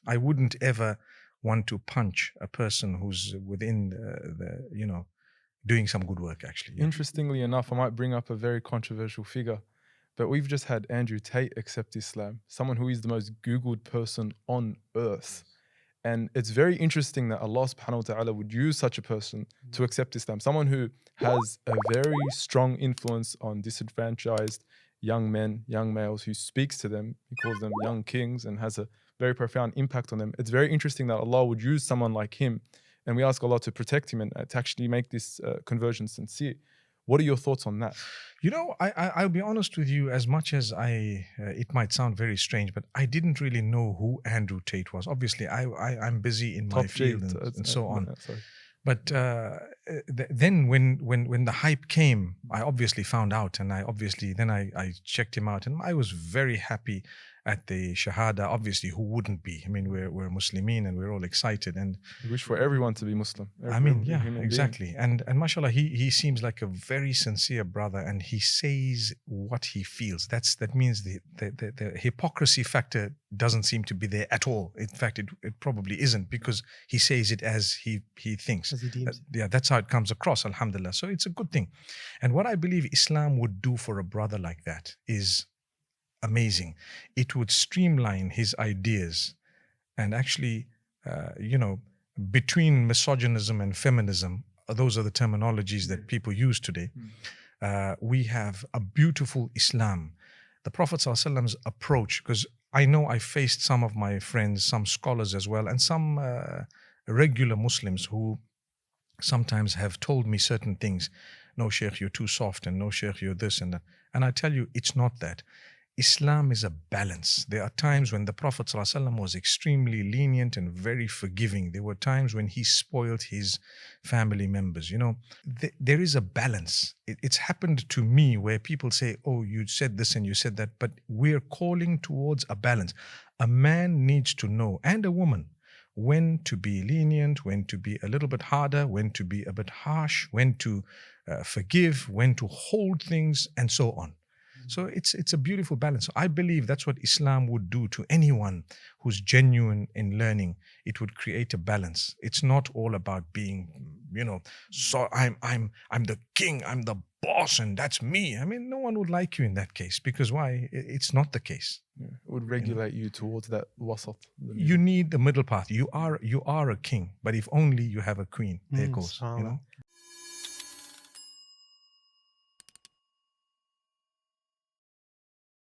I wouldn't ever want to punch a person who's within doing some good work, actually. Yeah. Interestingly enough, I might bring up a very controversial figure, but we've just had Andrew Tate accept Islam, someone who is the most Googled person on earth. And it's very interesting that Allah subhanahu wa ta'ala would use such a person to accept Islam, someone who has a very strong influence on disadvantaged young men, young males, who speaks to them, he calls them young kings, and has a very profound impact on them. It's very interesting that Allah would use someone like him, and we ask Allah to protect him and to actually make this conversion sincere. What are your thoughts on that? I'll be honest with you, as much as it might sound very strange, but I didn't really know who Andrew Tate was. Obviously, I'm busy in my field and so on. But then when the hype came, I obviously found out, and I checked him out, and I was very happy at the Shahada. Obviously, who wouldn't be? I mean, we're Muslimin and we're all excited, and we wish for everyone to be Muslim. Exactly. And mashallah, he seems like a very sincere brother, and he says what he feels. That means the hypocrisy factor doesn't seem to be there at all. In fact, it probably isn't, because he says it as he thinks. As he deems. That's how it comes across, alhamdulillah. So it's a good thing. And what I believe Islam would do for a brother like that is amazing. It would streamline his ideas, and actually, between misogynism and feminism, those are the terminologies that people use today. We have a beautiful Islam. The Prophet ﷺ's approach, because I know I faced some of my friends, some scholars as well, and some regular Muslims who sometimes have told me certain things. No, Sheikh, you're too soft, and no, Sheikh, you're this and that. And I tell you, it's not that. Islam is a balance. There are times when the Prophet ﷺ was extremely lenient and very forgiving. There were times when he spoiled his family members. There is a balance. It's happened to me where people say, oh, you said this and you said that, but we're calling towards a balance. A man needs to know, and a woman, when to be lenient, when to be a little bit harder, when to be a bit harsh, when to forgive, when to hold things, and so on. So it's a beautiful balance. So I believe that's what Islam would do to anyone who's genuine in learning. It would create a balance. It's not all about being, so I'm the king, I'm the boss, and that's me. I mean, no one would like you in that case, because why? It's not the case. It would regulate you towards that wasat. You need the middle path. You are a king, but if only you have a queen. There goes.